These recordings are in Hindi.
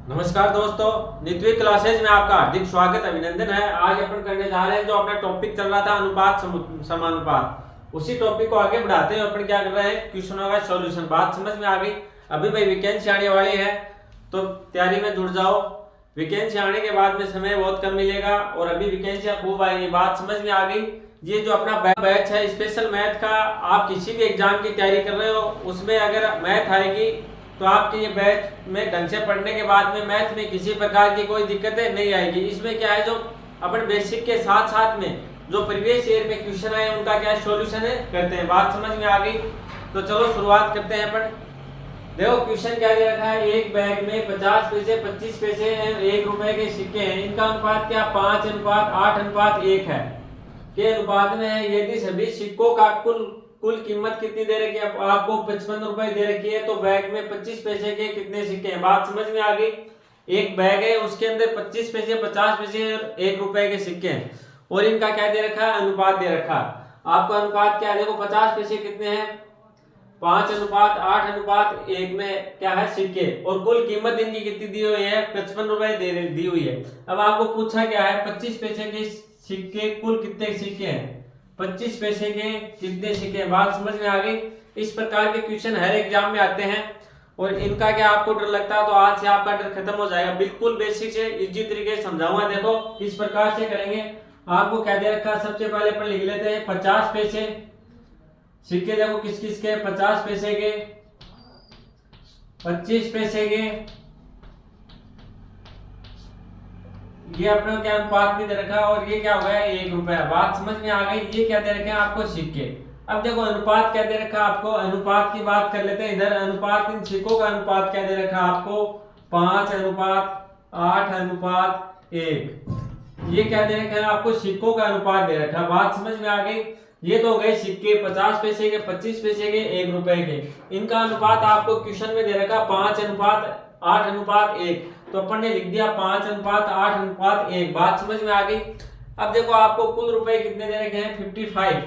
नमस्कार दोस्तों, नित्य क्लासेज में आपका हार्दिक स्वागत अभिनंदन है। आज अपन करने जा रहे हैं जो अपना टॉपिक चल रहा था अनुपात समानुपात, उसी टॉपिक को आगे बढ़ाते हैं। अपन क्या कर रहे हैं, क्वेश्चनों का सॉल्यूशन। बात समझ में आ गई। अभी भाई वैकेंसी आने वाली है तो तैयारी में जुड़ जाओ। वैकेंसी आने के बाद में समय बहुत कम मिलेगा और अभी वैकेंसियां खूब आएंगी। बात समझ में आ गई। ये जो अपना बैच है स्पेशल मैथ का, आप किसी भी एग्जाम की तैयारी कर रहे हो उसमें अगर मैथ आएगी तो आपके ये बैच में ढंग से पढ़ने के बाद में मैथ में किसी प्रकार की कोई दिक्कतें नहीं आएगी। इसमें क्या है, जो अपन बेसिक के साथ साथ में जो प्रीवियस ईयर में क्वेश्चन आए उनका क्या सॉल्यूशन है करते हैं। बात समझ में आ गई तो चलो शुरुआत करते हैं। अपन देखो क्वेश्चन क्या दे रखा है, एक बैग में 50 पैसे 25 पैसे ₹1 के सिक्के हैं। इनका अनुपात क्या 5:8:1 है के अनुपात में है। यदि सभी सिक्कों का कुल कीमत कितनी दे रखी है, आपको ₹55 दे रखी है, तो बैग में 25 पैसे के कितने सिक्के हैं। बात समझ में आ गई। एक बैग है उसके अंदर 25 पैसे 50 पैसे और ₹1 के सिक्के हैं और इनका क्या दे रखा है, अनुपात दे रखा है। आपका अनुपात क्या है, देखो 50 पैसे कितने हैं 5:8:1 में क्या है सिक्के, और कुल कीमत इनकी कितनी दी हुई है ₹55 दी हुई है। अब आपको पूछा क्या है 25 पैसे के सिक्के कुल कितने सिक्के हैं, 25 पैसे के कितने सिक्के। बात समझ में आ गई। इस प्रकार के क्वेश्चन हर एग्जाम में आते हैं और इनका क्या आपको डर लगता है तो आज से आपका डर खत्म हो जाएगा। बिल्कुल बेसिक से इजी तरीके से समझाऊंगा। देखो किस प्रकार से करेंगे। आपको क्या दे रखा है, सबसे पहले अपन लिख लेते हैं 50 पैसे सिक्के। देखो किस किस के, 50 पैसे के, 25 पैसे के, ये अपने क्या अनुपात भी दे रखा है और ये क्या हो गया ₹1। बात समझ में आ गई। ये क्या दे रखे हैं आपको सिक्के। अब देखो अनुपात क्या दे रखा है आपको, अनुपात की बात कर लेते हैं। इधर अनुपात इन सिक्कों का अनुपात क्या दे रखा है आपको 5:8:1। ये क्या दे रखा है आपको, सिक्कों का अनुपात दे रखा है। बात समझ में आ गई। ये तो हो गए सिक्के 50 पैसे के 25 पैसे के ₹1 के। इनका अनुपात आपको क्वेश्चन में दे रखा 5:8:1, तो अपन ने लिख दिया 5:8:1। बात समझ में आ गई। अब देखो आपको कुल रुपए कितने दे रखे हैं 55।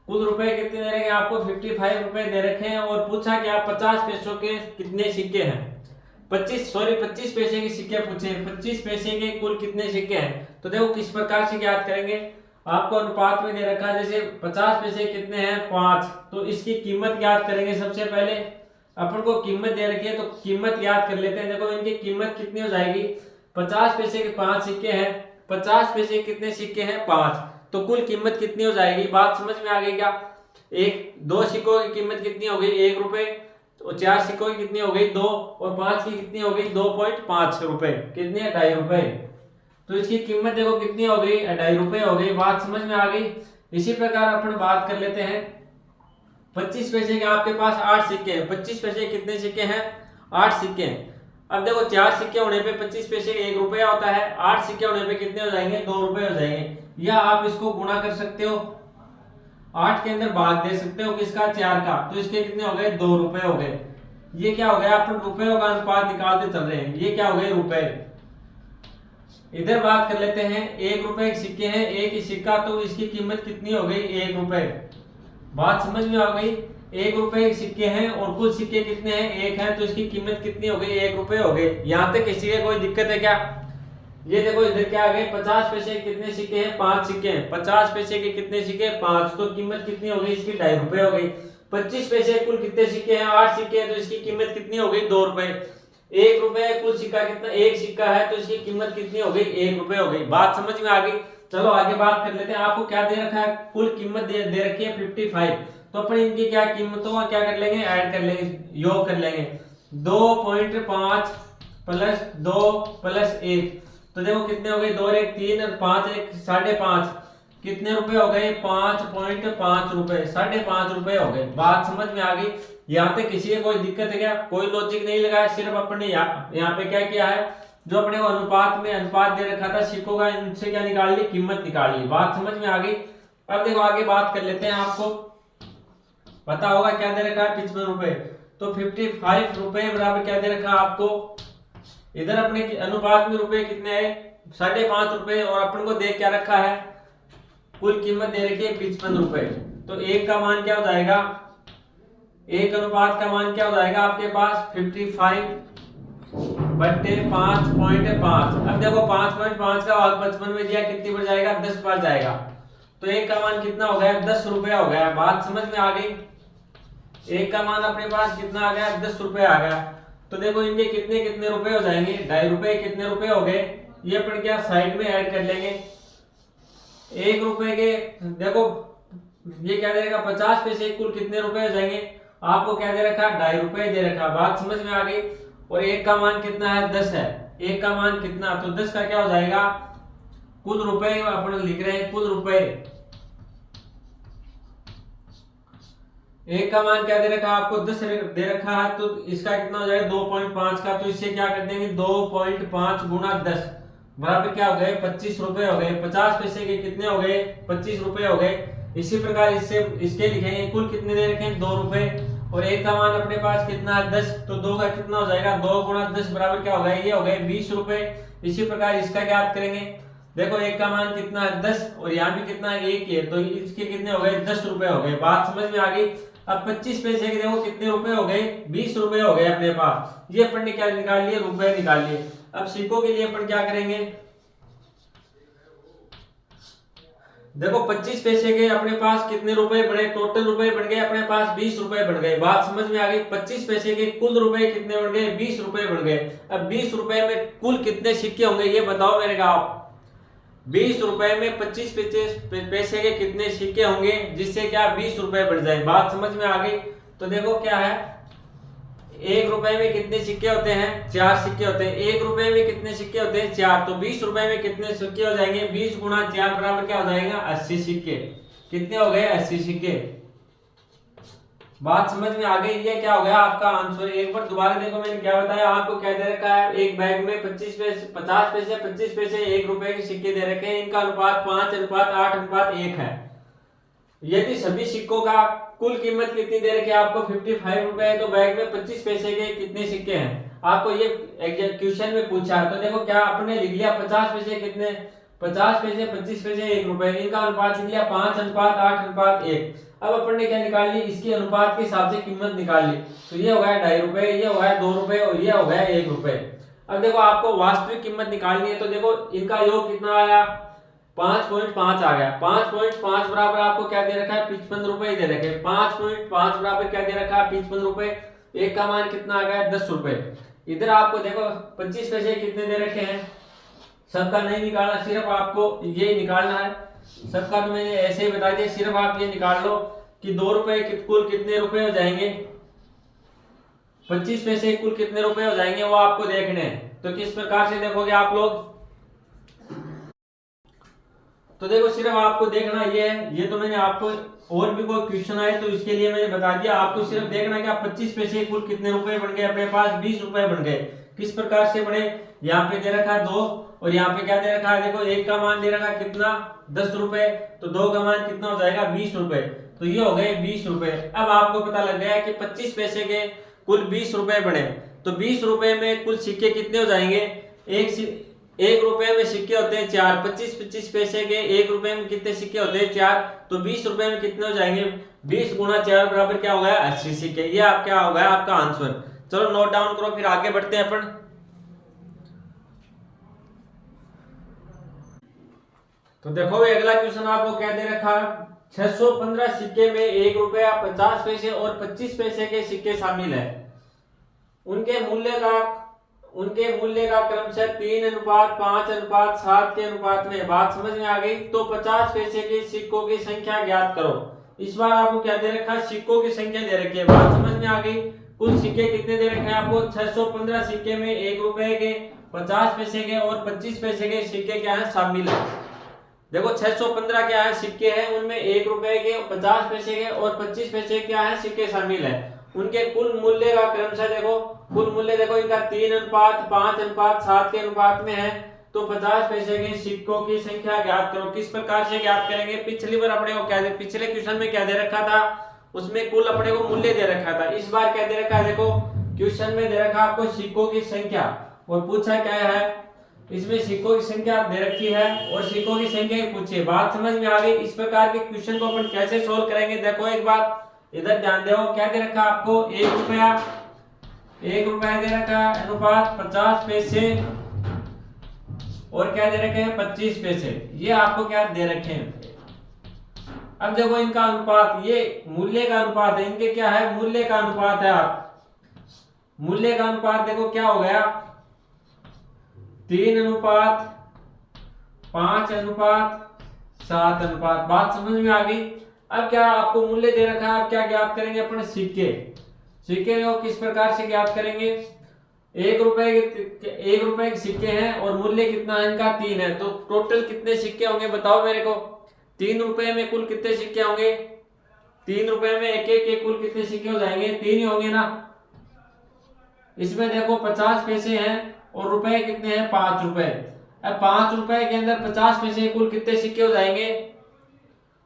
कुल रुपए कितने दे रखे हैं आपको ₹55 दे रखे हैं और पूछा कि आप 50 पैसों के कितने सिक्के हैं, 25 पैसे के सिक्के पूछे। 25 पैसे के कुल कितने सिक्के हैं, तो देखो किस प्रकार से ज्ञात करेंगे। आपको अनुपात में दे रखा है जैसे 50 पैसे कितने हैं 5, तो इसकी कीमत ज्ञात करेंगे। सबसे पहले अपन को कीमत दे रखी है तो कीमत याद कर लेते हैं। देखो इनकी कीमत कितनी हो जाएगी, 50 पैसे के 5 सिक्के हैं, 50 पैसे कितने सिक्के हैं 5, तो कुल कीमत कितनी हो जाएगी। बात समझ में आ गई क्या। एक 2 सिक्कों की कीमत कितनी हो गई ₹1, तो 4 सिक्कों की कितनी हो गई 2, और 5 की कितनी हो गई ₹2.5, कितनी ₹2.5। तो इसकी कीमत देखो कितनी हो गई ₹2.5 हो गई। बात समझ में आ गई। इसी प्रकार अपन बात कर लेते हैं 25 पैसे के आपके पास 8 सिक्के हैं। 25 पैसे कितने सिक्के हैं 8 सिक्के हैं। अब देखो 4 सिक्के होने पे 25 पैसे ₹1 होता है, 8 सिक्के होने पे कितने हो जाएंगे ₹2 हो जाएंगे। या आप इसको गुणा कर सकते हो, 8 के अंदर भाग दे सकते हो किसका 4 का, तो इसके कितने हो गए ₹2 हो गए। ये क्या हो गया, अपन रुपयों का अनुपात निकालते चल रहे हैं। ये क्या हो गए रुपए। इधर बात कर लेते हैं ₹1 के सिक्के हैं, एक ही सिक्का, तो इसकी कीमत कितनी हो गई ₹1। बात समझ में आ गई। ₹1 के सिक्के हैं और कुल सिक्के कितने हैं 1 है, तो इसकी कीमत कितनी हो गई ₹1 हो गई। यहाँ तक किसी के कोई दिक्कत है क्या। ये देखो इधर क्या आ गए 50 पैसे के कितने सिक्के हैं 5 सिक्के हैं, 50 पैसे के कितने सिक्के 5, तो कीमत कितनी हो गई इसकी ₹2.5 हो गई। 25 पैसे कुल कितने सिक्के हैं 8 सिक्के हैं, तो इसकी कीमत कितनी हो गई ₹2। ₹1 कुल सिक्का कितना, एक सिक्का है, तो इसकी कीमत कितनी हो गई ₹1 हो गई। बात समझ में आ गई। चलो आगे बात कर लेते हैं। आपको क्या दे रखा है, कुल कीमत दे रखी है 55, तो अपन इनकी क्या कीमतों का क्या कर लेंगे, ऐड कर लेंगे, योग कर लेंगे। 2.5 प्लस 2 प्लस 1, तो देखो कितने हो गए 2 और 1 3 और 5 1 5.5, कितने रुपए हो गए ₹5.5, ₹5.5 हो गए। बात समझ में आ गई। यहाँ पे किसी को कोई दिक्कत है क्या, कोई लॉजिक नहीं लगाया, सिर्फ अपने यहाँ पे क्या किया है, जो अपने को अनुपात में अनुपात दे रखा था सिक्कों का, इनसे क्या निकाल ली, कीमत निकाल ली। बात समझ में आ गई। अब देखो आगे बात कर लेते हैं। आपको पता होगा क्या दे रखा है ₹55, तो ₹55 बराबर क्या दे रखा है आपको, इधर अपने अनुपात में रुपए कितने हैं ₹5.5, और अपन को दे क्या रखा है, कुल कीमत दे रखी है ₹55, तो एक का मान क्या हो जाएगा, एक अनुपात का मान क्या हो जाएगा आपके पास 55 बट्टे 5.5। अब देखो 5.5 का भाग 55 में दिया, कितनी बार जाएगा? 10 बार जाएगा। तो एक का मान कितना हो गया? 10 रुपया हो गया। बात समझ में आ गई? एक का मान अपने पास कितना आ गया? 10 रुपये आ गया। तो देखो इनके कितने कितने रुपए हो जाएंगे? 2.5 रुपए कितने रुपए हो गए? ये अपन क्या साइड में ऐड कर लेंगे। 1 रुपए के देखो ये क्या दे रखा? 50 पैसे कुल कितने रुपए हो जाएंगे? आपको क्या दे रखा? 2.5 रुपए दे रखा। बात समझ में आ गई? और एक का मान कितना है? 10 है। एक का मान कितना? तो 10 का क्या हो जाएगा? कुल रुपए अपन लिख रहे हैं, कुल रुपए। एक का मान क्या दे रखा? आपको 10 दे रखा है, तो इसका कितना हो जाएगा? 2.5 का। तो इससे क्या कर देंगे? 2.5 गुना 10 बराबर क्या हो गए? 25 रुपए हो गए। 50 पैसे के कितने हो गए? 25 रुपए हो गए। इसी प्रकार इससे इसके लिखेंगे कुल कितने दे रखे हैं? 2 रुपए। और एक का मान अपने पास कितना है? 10। तो 2 का कितना हो जाएगा? 2 गुना 10 बराबर क्या हो गया? ये हो गए 20 रुपए। इसी प्रकार इसका क्या आप करेंगे? देखो एक का मान कितना है? 10 और यहाँ भी कितना है? 1 है। तो इसके कितने हो गए? 10 रुपए हो गए। बात समझ में आ गई? अब 25 पैसे के देखो कितने रुपए हो गए? 20 रुपए हो गए अपने पास। ये अपन ने क्या निकाल लिए? रुपए निकाल लिए। अब सिक्कों के लिए अपन क्या करेंगे? देखो 25 पैसे के अपने पास कितने रुपए बने? टोटल रुपए बन गए अपने पास 20 रुपए बन गए। बात समझ में आ गई? 25 पैसे के कुल रुपए कितने बन गए? 20 रुपए बन गए। अब 20 रुपए में कुल कितने सिक्के होंगे ये बताओ मेरे को आप। 20 रुपए में 25 पैसे के कितने सिक्के होंगे जिससे क्या 20 रुपए बढ़ जाए? बात समझ में आ गई? तो देखो क्या है, 1 रुपए में कितने सिक्के होते हैं? 4 सिक्के होते हैं। 1 रुपए में कितने सिक्के होते हैं? 4। तो 20 रुपए में कितने सिक्के हो जाएंगे? 20 गुना 4 बराबर क्या हो जाएगा? 80 सिक्के। कितने हो गए? 80 सिक्के। बात समझ में आ गई? ये क्या हो गया आपका आंसर। एक बार दोबारा देखो मैंने क्या बताया आपको। क्या दे रखा है? एक बैग में 25 पैसे 50 पैसे 25 पैसे 1 रुपए के सिक्के दे रखे हैं। इनका अनुपात 5:8:1 है। यदि सभी सिक्कों का कुल कीमत कितनी दे रखी है आपको? 55 रुपए है। तो बैग में 25 पैसे के कितने सिक्के हैं आपको ये क्वेश्चन में पूछा। तो देखो क्या आपने लिख लिया 50 पैसे कितने? 50 पैसे 25 पैसे 1 रुपए। इनका अनुपात लिख लिया 5:8:1। अब अपन ने क्या निकाल ली? इसके अनुपात के हिसाब से कीमत निकाल ली। तो ये हो गया 2.5 रुपए, ये हो गया 2 रुपए और ये हो गया 1 रुपए। अब देखो आपको वास्तविक कीमत निकालनी है। तो देखो इनका योग कितना आया? 5.5 आ गया। 5.5 बराबर आपको क्या दे रखा है? 55 रुपए दे रखे। 5.5 बराबर क्या दे रखा है? 55 रुपए। एक का मान कितना आ गया? 10 रुपए। इधर आपको देखो 25 पैसे कितने दे रखे हैं? सबका नहीं निकालना, सिर्फ आपको ये निकालना है। सबका तो मैंने ऐसे ही बता दिया, सिर्फ आप ये निकाल लो कि 2 रुपए कुल कितने रुपए हो जाएंगे, 25 पैसे कुल कितने रुपए हो जाएंगे वो आपको देखने हैं। तो किस प्रकार से देखोगे आप लोग? तो देखो सिर्फ आपको देखना ये है। ये तो मैंने आपको और भी कोई क्वेश्चन आए तो इसके लिए मैंने बता दिया। आपको सिर्फ देखना कि आप 25 पैसे कुल कितने रुपए बन गए अपने पास? 20 रुपए बन गए। किस प्रकार से बने? यहाँ पे दे रखा है 2 और यहाँ पे क्या दे रखा है? देखो एक का मान दे रखा है कितना? 10 रुपए। तो 2 का मान कितना हो जाएगा? 20 रुपए। तो ये हो गए 20 रुपए। अब आपको पता लग गया कि 25 पैसे के कुल 20 रुपए बने। तो 20 रुपए में कुल सिक्के कितने हो जाएंगे? एक रुपए में सिक्के होते हैं 4। 25 पैसे के 1 रुपए में कितने सिक्के होते हैं? 4। तो 20 रुपए में कितने हो जाएंगे? 20 गुना 4 बराबर क्या हो गया? 80 सिक्के। ये आप क्या हो गया आपका आंसर। चलो नोट डाउन करो, फिर आगे बढ़ते हैं अपन। तो देखो अगला क्वेश्चन आपको क्या दे रखा है? 615 सिक्के में 1 रुपया 50 पैसे और 25 पैसे के सिक्के शामिल है। उनके मूल्य का क्रमशः 3:5:7 के अनुपात में। बात समझ में आ गई? तो 50 पैसे के सिक्कों की संख्या ज्ञात करो। इस बार आपको क्या दे रखा है? सिक्कों की संख्या दे रखी है। बात समझ में आ गई? कुल सिक्के कितने दे रखे हैं आपको? 615 सिक्के में 1 रुपए के 50 पैसे के और 25 पैसे के सिक्के क्या है? शामिल है। देखो 615 क्या है? सिक्के हैं, उनमें 1 रुपए के 50 पैसे के और 25 पैसे क्या है? सिक्के शामिल है। उनके कुल मूल्य का क्रमशः देखो, कुल मूल्य देखो इनका 3:5:7 के अनुपात में है। तो 50 पैसे के सिक्कों की संख्या ज्ञात करो। किस प्रकार से ज्ञात करेंगे? पिछली बार अपने को क्या दे, पिछले क्वेश्चन में क्या दे रखा था? उसमें कुल अपने को मूल्य दे रखा था। इस बार क्या दे रखा है? देखो क्वेश्चन में दे रखा आपको सिक्कों की संख्या और पूछा क्या है? इसमें सिक्कों की संख्या दे रखी है और सिक्कों की संख्या ही पूछी। बात समझ में आ गई? इस प्रकार के क्वेश्चन को अपन कैसे सोल्व करेंगे? देखो एक बात इधर ध्यान दो, क्या दे रखा आपको? 1 रुपया ₹1 दे रखा है अनुपात 50 पैसे और क्या दे रखे हैं 25 पैसे, ये आपको क्या दे रखे हैं। अब देखो इनका अनुपात, ये मूल्य का अनुपात है, इनके क्या है मूल्य का अनुपात है। आप मूल्य का अनुपात देखो क्या हो गया 3:5:7। बात समझ में आ गई। अब क्या आपको मूल्य दे रखा है, आप क्या ज्ञात करेंगे अपने सिक्के को किस प्रकार से ज्ञात करेंगे। ₹1 के सिक्के हैं और मूल्य कितना है इनका 3 है, तो टोटल कितने सिक्के होंगे बताओ मेरे को। ₹3 में कुल कितने सिक्के होंगे, ₹3 में एक एक के कुल कितने सिक्के हो जाएंगे 3 ही होंगे ना। इसमें देखो 50 पैसे हैं और रुपए कितने हैं ₹5। अब ₹5 के अंदर 50 पैसे कुल कितने सिक्के हो जाएंगे,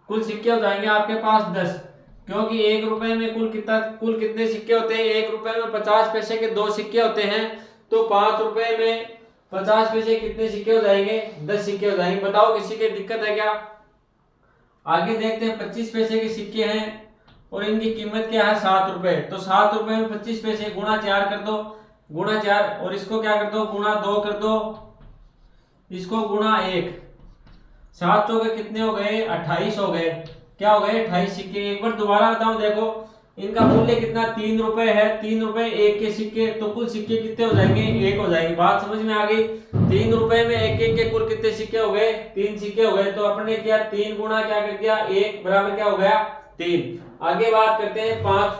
कुल सिक्के हो जाएंगे आपके पास 10, क्योंकि ₹1 में कुल कितने सिक्के होते हैं, ₹1 में 50 पैसे के 2 सिक्के होते हैं, तो ₹5 में 50 पैसे कितने सिक्के हो जाएंगे 10 सिक्के हो जाएंगे। बताओ किसी की दिक्कत है क्या। आगे देखते हैं 25 पैसे के सिक्के हैं और इनकी कीमत क्या है ₹7, तो ₹7 में 25 पैसे गुणा 4 कर दो, गुणा 4 और इसको क्या कर दो गुणा 2 कर दो, इसको गुणा 1, 7 चौके कितने हो गए 28 हो गए, क्या हो गए 28 सिक्के। एक बार दोबारा बताऊं देखो इनका मूल्य कितना ₹3 है, ₹3 एक के सिक्के, तो कुल सिक्के कितने हो जाएंगे 1 हो जाएंगे। बात समझ में आ गई। ₹3 में एक एक के कुल कितने सिक्के हो गए 3 सिक्के हो गए, तो अपने क्या 3 गुणा क्या कर दिया 1 बराबर क्या हो गया 3। आगे बात करते हैं 5,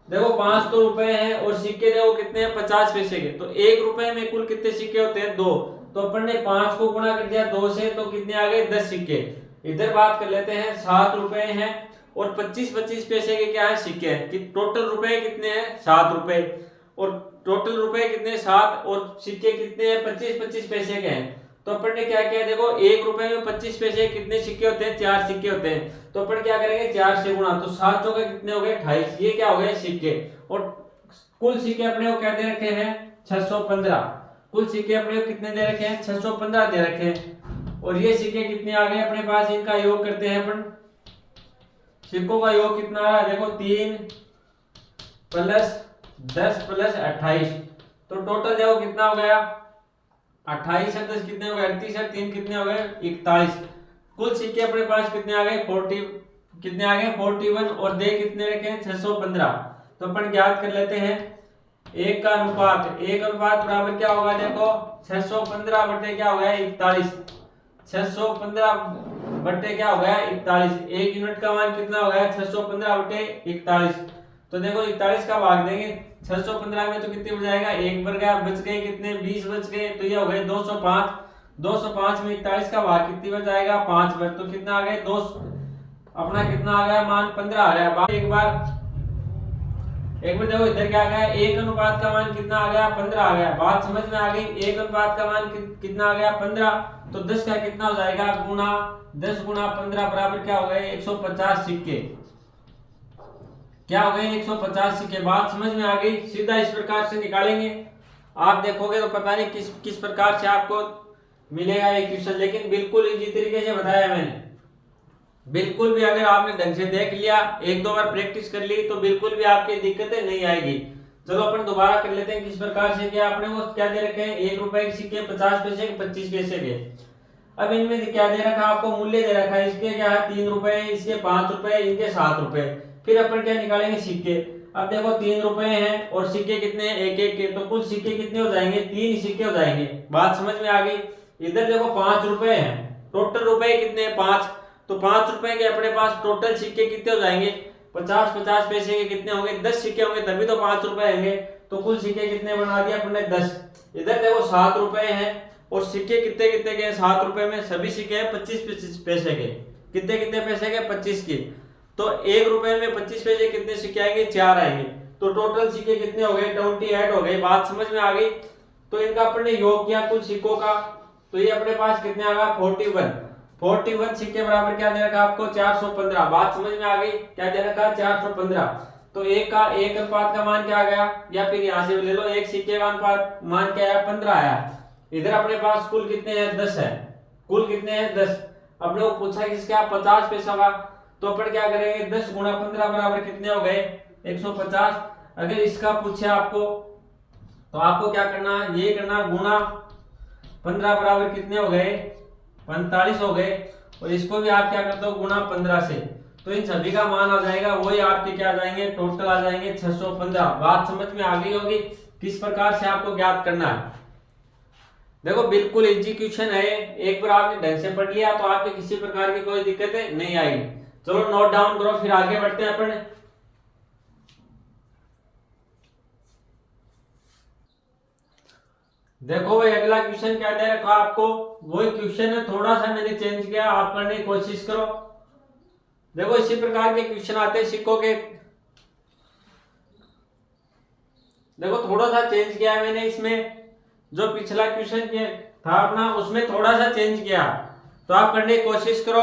देखो 5 तो रुपए हैं और सिक्के देखो कितने हैं 50 पैसे के, तो ₹1 में कुल कितने सिक्के होते हैं 2, तो अपन ने 5 को गुणा कर दिया 2 से, तो कितने आ गए 10 सिक्के। इधर बात कर लेते हैं ₹7 हैं और 25-25 पैसे के क्या है सिक्के हैं, कि टोटल रुपए कितने हैं ₹7 और टोटल रुपए कितने 7 और सिक्के कितने हैं 25-25 पैसे के हैं। तो अपन ने क्या किया देखो ₹1 में 25 पैसे कितने सिक्के होते हैं 4 सिक्के होते हैं, तो अपन क्या करेंगे 4 से गुणा, तो 7 चौके कितने हो गए 28, ये क्या हो गए सिक्के। और कुल सिक्के अपने को क्या दे रखे हैं 615, कुल सिक्के अपने को कितने दे रखे हैं 615 दे रखे हैं। और ये सिक्के कितने आ गए अपने पास, इनका योग करते हैं अपन, सिक्कों का योग कितना आ रहा है देखो 3 + 10 + 28, तो टोटल देखो कितना हो गया 28 और 10 कितने हो गए 38 और 3 कितने हो गए 41। कुल सिक्के अपने पास कितने आ गए 40 कितने आ गए 41 और दे कितने रखे हैं 615। तो अपन ज्ञात कर लेते हैं एक अनुपात बराबर क्या होगा देखो 615 बटे क्या हो गया 41, 615 बटे क्या हो गया 41, एक यूनिट का मान कितना हो गया 615 बटे 41। तो देखो 41 का भाग देंगे 615 में तो कितने बच जाएगा 1 बच गए कितने 20 बच गए, तो ये हो गए 205, 205 में 41 का भाग कितनी बच जाएगा 5 बच, तो कितना आ गए 2 अपना कितना आ गया मान 15 आ गया। एक बार देखो इधर क्या आ गया एक अनुपात का मान कितना आ गया 15 आ गया। बात समझ में आ गई, एक अनुपात का मान कितना आ गया 15, तो 10 का कितना हो जाएगा गुना 10 गुना 15 बराबर क्या हो गए 150 सिक्के, क्या हो गए 150 सिक्के। बात समझ में आ गई, सीधा इस प्रकार से निकालेंगे। आप देखोगे तो पता नहीं किस प्रकार से आपको मिलेगा ये क्वेश्चन, लेकिन बिल्कुल इजी तरीके से बताया मैंने। बिल्कुल भी अगर आपने ढंग से देख लिया, एक दो बार प्रैक्टिस कर ली, तो बिल्कुल भी आपकी दिक्कतें नहीं आएगी। चलो अपन दोबारा कर लेते हैं किस प्रकार से किया आपने। वो क्या दे रखे हैं ₹1 के सिक्के 50 पैसे के 25 पैसे के। अब इनमें क्या दे रखा है आपको मूल्य दे रखा है, इसके क्या है ₹3, इसके ₹5, इनके ₹7। फिर अपन क्या निकालेंगे सिक्के। अब देखो ₹3 हैं और सिक्के कितने हैं एक एक के, तो कुल सिक्के कितने हो जाएंगे 3 सिक्के हो जाएंगे। बात समझ में आ गई। इधर देखो ₹5 हैं, टोटल रुपए कितने हैं 5, तो ₹5 के अपने पास टोटल सिक्के कितने हो जाएंगे 50-50 पैसे के कितने होंगे 10 सिक्के होंगे, तभी तो ₹5 होंगे। तो कुल सिक्के कितने बना दिया अपने 10। इधर देखो ₹7 हैं और सिक्के कितने कितने के ₹7 में सभी सिक्के हैं 25-25 पैसे के, कितने कितने पैसे के 25 के। तो ₹1 में 25 पैसे कितने सिक्के आएंगे 4 आएंगे, तो टोटल सिक्के कितने हो गए 28 हो गए। बात समझ में आ गई। तो इनका अपने योग किया कुल सिक्कों का, तो ये अपने पास कितने आ गया 41 सिक्के बराबर क्या दे रखा आपको 415। बात समझ में आ गई, क्या दे रखा 415। तो एक अनुपात का मान क्या आ गया, या फिर यहाँ से ले लो एक सिक्के का अनुपात मान क्या आया 15 आया। इधर अपने पास कुल कितने हैं 10 है, कुल कितने हैं 10। अपने को पूछा किसका 50 पैसा का, तो अपन क्या करेंगे 10 गुणा 15 बराबर कितने हो गए 150। अगर इसका पूछे आपको तो आपको क्या करना है, ये करना गुना 15 बराबर कितने हो गए, 45 हो गए। और इसको भी आप क्या करते हो, गुना 15 से। तो इन सभी का मान आ जाएगा, वही आपके क्या आ जाएंगे, टोटल आ जाएंगे 615। बात समझ में आ गई होगी किस प्रकार से आपको ज्ञात करना है। देखो बिल्कुल इजी क्वेश्चन है, एक बार आपने ढंग से पढ़ लिया तो आपके किसी प्रकार की कोई दिक्कत नहीं आएगी। चलो नोट डाउन करो, फिर आगे बढ़ते हैं अपन। देखो भाई अगला क्वेश्चन क्या दे रखा आपको, वही क्वेश्चन है, थोड़ा सा मैंने चेंज किया, आप करने की कोशिश करो। देखो इसी प्रकार के क्वेश्चन आते हैं सिक्कों के। देखो थोड़ा सा चेंज किया है मैंने इसमें, जो पिछला क्वेश्चन था अपना उसमें थोड़ा सा चेंज किया, तो आप करने की कोशिश करो।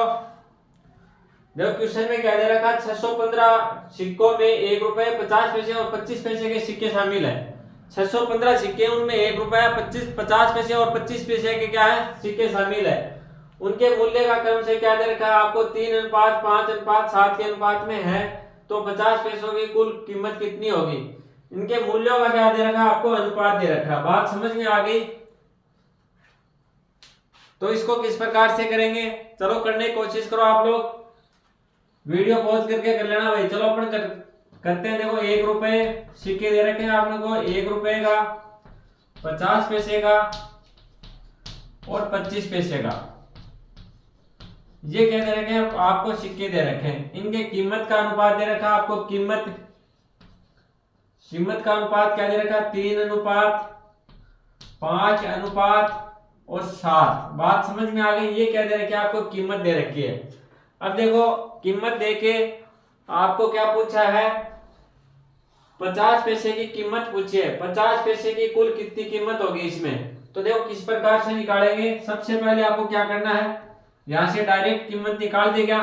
देखो क्वेश्चन में क्या दे रखा, 615 सिक्कों में 1 रुपए 50 पैसे और 25 पैसे के सिक्के शामिल है। 615 सिक्के, उनमें 1 रुपया 50 पैसे और 25 पैसे के क्या है, सिक्के शामिल है। उनके मूल्य का क्रम से क्या दे रखा है आपको, 3:5:7 के अनुपात में है। तो 50 पैसों की कुल कीमत कितनी होगी। इनके मूल्यों का क्या दे रखा है आपको, अनुपात दे रखा है। बात समझ में आ गई। तो इसको किस प्रकार से करेंगे, चलो करने की कोशिश करो आप लोग, वीडियो पॉज करके कर लेना भाई। चलो अपन करते हैं। देखो 1 रुपए सिक्के दे रखे हैं आपने को, 1 रुपए का, 50 पैसे का और 25 पैसे का, ये क्या दे रखे हैं आपको, सिक्के दे रखे हैं। इनके कीमत का अनुपात दे रखा है आपको, कीमत का अनुपात क्या दे रखा, 3:5:7 बात समझ में आ गई। ये क्या दे रखी है आपको, कीमत दे रखी है। अब देखो कीमत देके आपको क्या पूछा है, 50 पैसे की कीमत पूछी है। 50 पैसे की कुल कितनी कीमत होगी इसमें, तो देखो किस प्रकार से निकालेंगे। सबसे पहले आपको क्या करना है, यहां से डायरेक्ट कीमत निकाल देगा,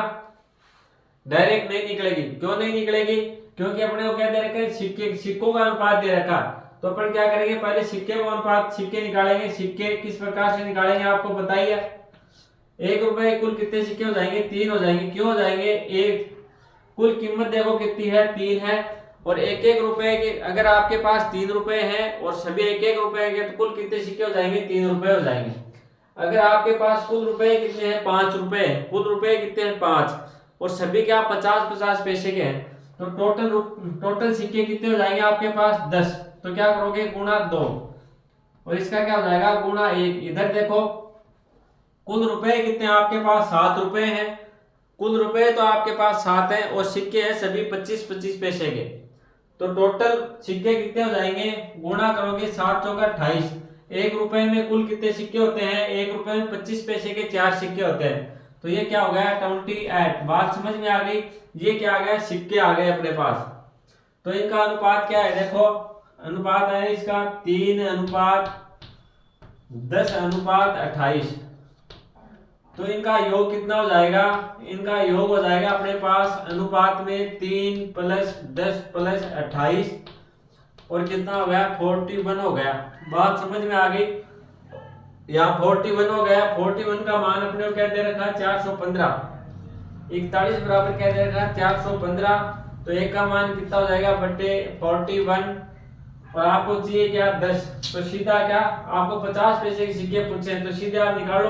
डायरेक्ट नहीं निकलेगी। क्यों नहीं निकलेगी, क्योंकि अपने को क्या दे रखा है, सिक्कों का अनुपात दे रखा। तो अपन क्या करेंगे, पहले सिक्के का अनुपात, सिक्के निकालेंगे। सिक्के किस प्रकार से निकालेंगे आपको बताइए। 1 रुपए कुल कितने सिक्के हो जाएंगे, 3 हो जाएंगे। क्यों हो जाएंगे, एक कुल कीमत देखो कितनी है, 3 है। और 1-1 रुपए के, अगर आपके पास 3 रुपए हैं और सभी 1-1 रुपए के, तो कुल कितने सिक्के हो जाएंगे, 3 रुपए हो जाएंगे। अगर आपके पास कुल रुपए कितने हैं, 5 रुपए, कुल रुपए कितने हैं 5, और सभी क्या 50-50 पैसे के हैं, तो टोटल सिक्के कितने हो जाएंगे आपके पास, 10। तो क्या करोगे, गुना 2, और इसका क्या हो जाएगा, गुना 1। इधर देखो कुल रुपए कितने आपके पास, 7 रुपए हैं। कुल रुपए तो आपके पास 7 हैं और सिक्के हैं सभी 25-25 पैसे के। तो टोटल सिक्के कितने हो जाएंगे, गुणा करोगे 7×4 = 28। 1 रुपए में कुल कितने सिक्के होते हैं, 1 रुपए में 25 पैसे के 4 सिक्के होते हैं। तो ये क्या हो गया, 28। बात समझ में आ गई। ये क्या आ गया, सिक्के आ गए अपने पास। तो इनका अनुपात क्या है, देखो अनुपात है इसका 3:10:28। तो इनका योग कितना हो जाएगा, इनका योग हो जाएगा अपने पास अनुपात में 3 + 10 + 28, और कितना हो गया, 41 हो गया। बात समझ में आ गई। यहाँ 41 हो गया। 41 का मान अपने को क्या दे रखा है, 415। 41 बराबर क्या दे रखा है, 415। तो एक का मान कितना हो जाएगा, बटे 41, और आपको चाहिए क्या, 10। तो सीधा क्या, आपको 50 पैसे के सिक्के पूछे हैं, तो सीधे आप निकालो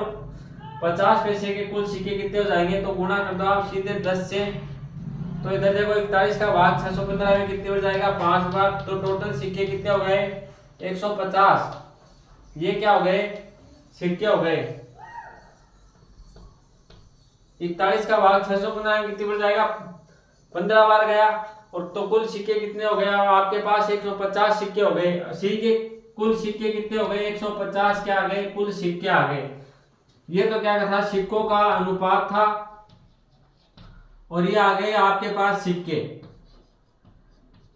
50 पैसे के कुल सिक्के कितने हो जाएंगे, तो गुणा कर दो आप सीधे 10 से। तो इधर देखो 41 का भाग 615 में कितने हो जाएगा, 5 बार। तो टोटल सिक्के कितने हो गए, 150। ये क्या हो गए, सिक्के हो गए। 41 का भाग 615 में कितने हो जाएगा, 15 बार गया। और तो कुल सिक्के कितने हो गए आपके पास, 150 सिक्के हो गए। कुल सिक्के कितने हो गए, 150 क्या आ गए, कुल सिक्के आ गए। ये तो क्या था, सिक्कों का अनुपात था, और ये आ गए आपके पास सिक्के।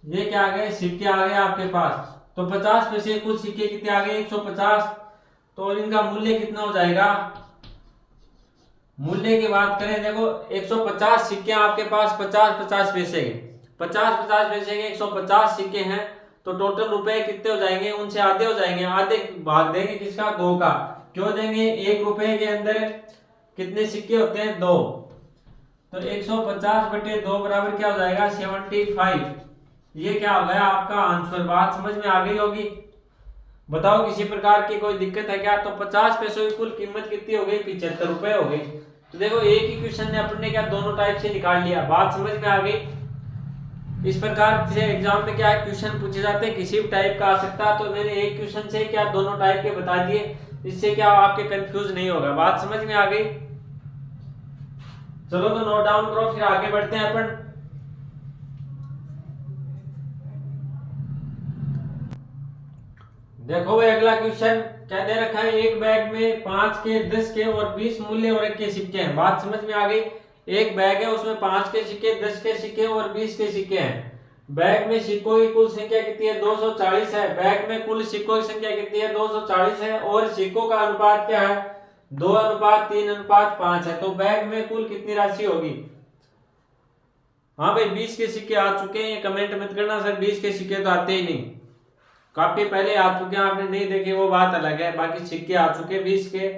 ये क्या आ गए, सिक्के आ गए आपके पास। तो 50 पैसे कुल सिक्के कितने आ गए, 150। तो इनका मूल्य कितना हो जाएगा, मूल्य की बात करें, देखो 150 सिक्के आपके पास 50-50 पैसे के, 50-50 पैसे के 150 सिक्के हैं। तो टोटल रुपए कितने हो जाएंगे, उनसे आधे हो जाएंगे। आधे भाग देंगे किसका, 2 का। क्यों देंगे, 1 रुपए के अंदर कितने सिक्के होते हैं, 2। तो 150/2 बराबर क्या हो जाएगा, 75। ये क्या हो गया आपका आंसर। बात समझ में आ गई होगी। बताओ किसी प्रकार की कोई दिक्कत है क्या? तो 50 पैसों की कुल कीमत कितनी हो गई? 75 रुपए हो गई। तो देखो एक ही क्वेश्चन ने अपने क्या दोनों टाइप से निकाल लिया। बात समझ में आ गई। इस प्रकार से एग्जाम में क्या है, क्वेश्चन पूछे जाते हैं, किसी भी टाइप का आ सकता है। तो मैंने एक क्वेश्चन से क्या दोनों टाइप के बता दिए, इससे क्या आपके कंफ्यूज नहीं होगा। बात समझ में आ गई। चलो तो नोट डाउन करो, फिर आगे बढ़ते हैं अपन। देखो भाई अगला क्वेश्चन क्या दे रखा है, एक बैग में 5 के 10 के और 20 मूल्य वर्ग के सिक्के हैं। बात समझ में आ गई। एक बैग है, उसमें 5 के सिक्के, 10 के सिक्के और 20 के सिक्के हैं। बैग में सिक्कों की कुल संख्या कितनी है? 240 है। बैग में कुल सिक्कों की संख्या कितनी है? 240 है। और सिक्कों का अनुपात क्या है? 2:3:5 है। तो बैग में कुल कितनी राशि होगी? हाँ भाई 20 के सिक्के आ चुके हैं, कमेंट मत करना सर 20 के सिक्के तो आते ही नहीं, काफी पहले आ चुके हैं, आपने नहीं देखे वो बात अलग है। बाकी सिक्के आ चुके 20 के।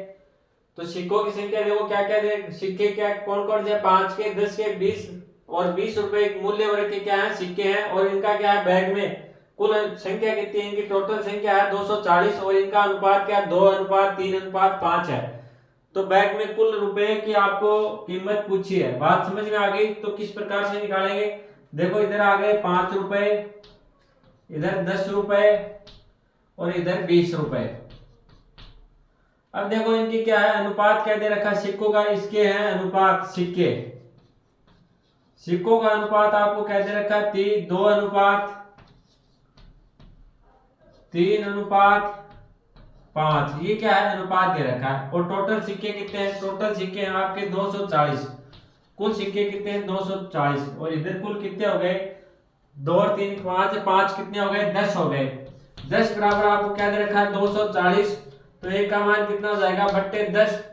तो सिक्कों की संख्या देखो क्या क्या है, सिक्के क्या कौन कौन से? 5 के, 10 के, 20 और 20 रुपए मूल्य वर्ग के क्या है? सिक्के हैं। और इनका क्या है? बैग में कुल संख्या कितनी है? इनकी टोटल संख्या है 240 और इनका अनुपात क्या? 2:3:5 है। तो बैग में कुल रुपए की आपको कीमत पूछी है। बात समझ में आ गई। तो किस प्रकार से निकालेंगे? देखो इधर आ गए 5 रुपए, इधर 10 रुपए और इधर 20 रुपए। अब देखो इनकी क्या है? अनुपात क्या दे रखा सिक्कों का? इसके हैं अनुपात सिक्के। सिक्कों का अनुपात आपको क्या दे रखा? 2:3:5। ये क्या है? अनुपात दे रखा है। और टोटल सिक्के कितने हैं? टोटल सिक्के हैं आपके 240। कुल सिक्के कितने हैं? 240। और इधर कुल कितने हो गए? 2 और 3 5, 5 कितने हो गए? 10 हो गए। 10 बराबर आपको क्या दे रखा है? 240। तो एक का मान कितना हो जाएगा? बट्टे 10,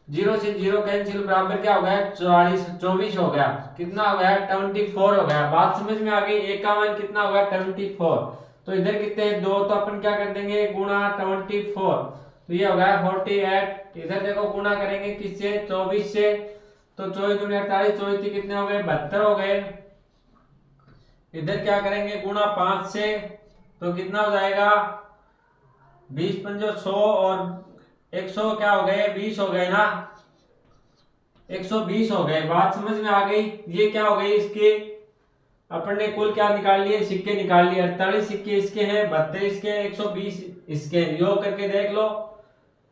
0 से 0 कैंसिल, बराबर क्या हो गया? 24 हो गया। कितना हो गया? 24 हो गया। बात समझ में आ गई। एक का मान कितना होगा? 24। तो इधर कितने हैं? 2, तो अपन क्या कर देंगे? गुणा 24। तो ये हो गया 48। इधर देखो गुणा करेंगे किससे? 24 से। तो 24 दूनी 48, 24 कितने हो गए? 72 हो गए। इधर क्या करेंगे? गुणा 5 से। तो कितना हो जाएगा? 20 पंजो 100 और 100 क्या हो गए? 20 हो गए ना, 120 हो गए। बात समझ में आ गई। ये क्या हो गई? इसके अपन ने कुल क्या निकाल लिए? सिक्के निकाल लिए। 48 सिक्के इसके हैं, 72 इसके, 120 इसके। योग करके देख लो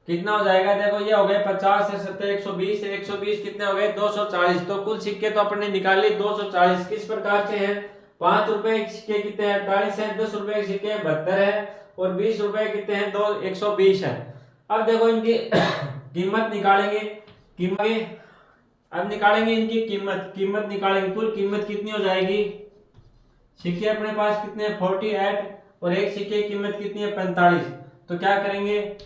कितना हो जाएगा। देखो ये हो गए 50 से 70, 120 है। 120 कितने हो गए? 240। तो कुल सिक्के तो अपन ने निकाल लिए 240। किस प्रकार से हैं? 5 रुपए के सिक्के कितने हैं? 48 है। 10 रुपए के सिक्के 72 है। और 20 रुपए कितने हैं? 120 है। अब देखो इनकी कीमत निकालेंगे। कीमत अब निकालेंगे इनकी कीमत निकालेंगे। कुल कीमत कितनी हो जाएगी? सिक्के अपने पास कितने हैं? 48 और एक सिक्के की कीमत कितनी है? 45। तो क्या करेंगे?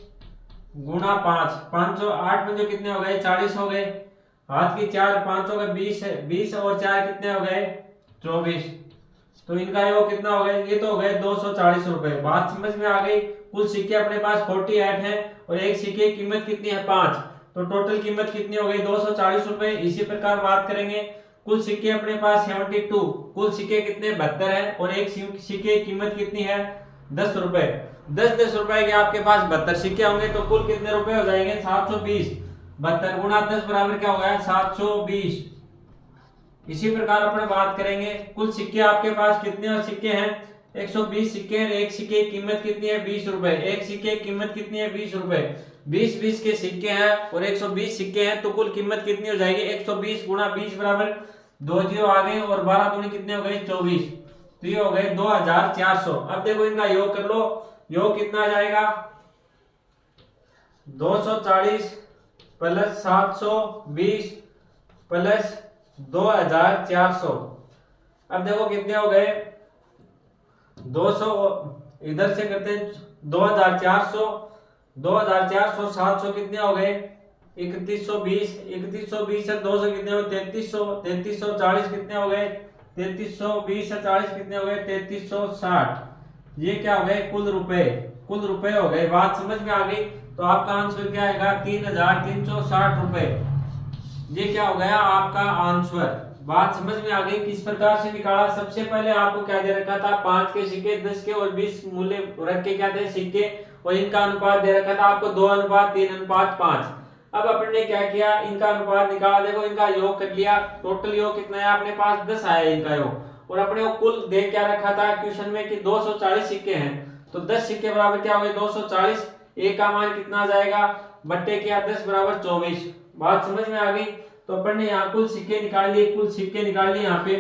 गुणा 5, 508 में जो कितने हो गए? 40 हो गए। हाथ की 4, 5 हो गए 20 है। 20 और 4 कितने हो गए? 24। तो इनका योग कितना हो गया? ये तो हो गए 240 रुपए। बात समझ में आ गई। कुल सिक्के अपने पास 48 है और एक सिक्के की कीमत कितनी है? 5। तो टोटल कीमत कितनी हो गई? 240 रुपए। इसी प्रकार बात करेंगे कुल सिक्के अपने पास 72। कुल सिक्के कितने? 72 है। और एक सिक्के की कीमत कितनी है? 10 रुपए। 10 रुपए के आपके पास 72 सिक्के होंगे तो कुल कितने रुपए हो जाएंगे? 720। 72 गुणा 10 बराबर क्या हो गया? 720। इसी प्रकार अपन बात करेंगे कुल सिक्के आपके पास कितने सिक्के हैं? 120 सिक्के। एक सिक्के की कीमत कितनी है? 20 रुपए। एक सिक्के की कीमत कितनी है? 20 रुपए। 20 के सिक्के हैं और 120 सिक्के हैं तो कुल कीमत कितनी हो जाएगी? 120 गुणा 20 बराबर 2 जीरो आ गए और 12 दूनी कितने हो गए? 24। तो ये हो गए 2400। अब देखो इनका योग कर लो। योग कितना आ जाएगा? 240 प्लस 720 प्लस 2400। अब देखो कितने हो गए? 200 इधर से करते हैं 2400, 2400 700 कितने हो गए? 3120। 3120 से 200 कितने हो गए? 3300। 3340 कितने हो गए? 3320 से 40 कितने हो गए? 3360। ये क्या हो गए? कुल रुपए हो गए। बात समझ में आ गई। तो आपका आंसर क्या आएगा? 3360 रुपए। ये क्या हो गया आपका आंसर। बात समझ में आ गई। किस प्रकार से निकाला? सबसे पहले आपको क्या दे रखा था? 5 के सिक्के, 10 के और 20 मूल्य रख के क्या थे? सिक्के। और इनका अनुपात दे रखा था आपको 2:3:5। अब अपन ने क्या किया, इनका अनुपात निकाला। देखो इनका योग कर लिया, टोटल योग कितना है अपने पास 10 आया इनका योग। और अपने को कुल दे क्या रखा था क्वेश्चन में कि 240 सिक्के हैं, तो 10 सिक्के बराबर क्या हो गए 240। ए का मान कितना आ जाएगा, बट्टे क्या 10 बराबर 24। बात समझ में आ गई। तो अपन ने यहाँ कुल सिक्के निकाल लिए, कुल सिक्के निकाल लिए। यहाँ पे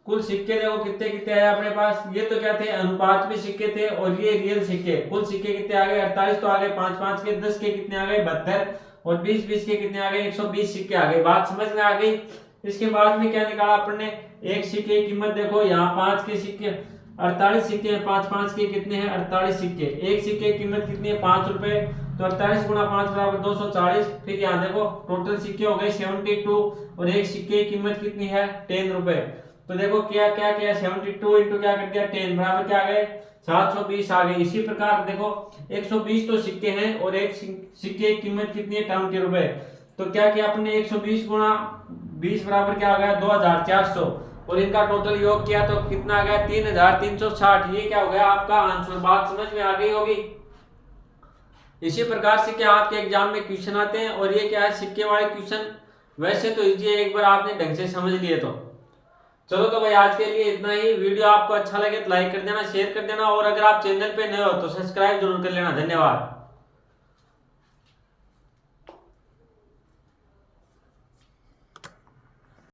कुल सिक्के देखो कितने कितने आए अपने पास। ये तो क्या थे, अनुपात में सिक्के थे और ये रियल सिक्के। कुल सिक्के कितने आ गए 48 तो आ गए, 5-5 के 10 के कितने आ गए 72 और 20-20 के कितने आ गए 120 सिक्के आ गए। बात समझ में आ गई। इसके बाद में क्या निकाला अपन ने, एक सिक्के की कीमत देखो, यहाँ 5 के सिक्के 48 सिक्के हैं, 5-5 के कितने हैं 48 सिक्के। एक सिक्के की कीमत कितनी है 5 रुपए, तो 48 गुणा 5 बराबर 240। फिर यहाँ देखो टोटल सिक्के हो गए 72 और एक सिक्के की कीमत कितनी है 10 रुपए। तो देखो क्या क्या क्या 72 इंटू क्या कर दिया 10 बराबर क्या आ गए 720 आ गए। इसी प्रकार देखो 120 तो सिक्के हैं और एक सिक्के की कीमत कितनी है 20 रुपए। तो क्या किया अपने 120 गुणा 20 बराबर क्या आ गया 2400 और इनका टोटल योग किया तो कितना आ गया 3360। ये क्या हो गया आपका आंसर। बात समझ में आ गई होगी। इसी प्रकार से क्या आपके एग्जाम में क्वेश्चन आते हैं और ये क्या है सिक्के वाले क्वेश्चन। वैसे तो इजी है, एक बार आपने ढंग से समझ लिए तो। चलो तो भाई आज के लिए इतना ही। वीडियो आपको अच्छा लगे तो लाइक कर देना, शेयर कर देना और अगर आप चैनल पे नए हो तो सब्सक्राइब जरूर कर लेना। धन्यवाद।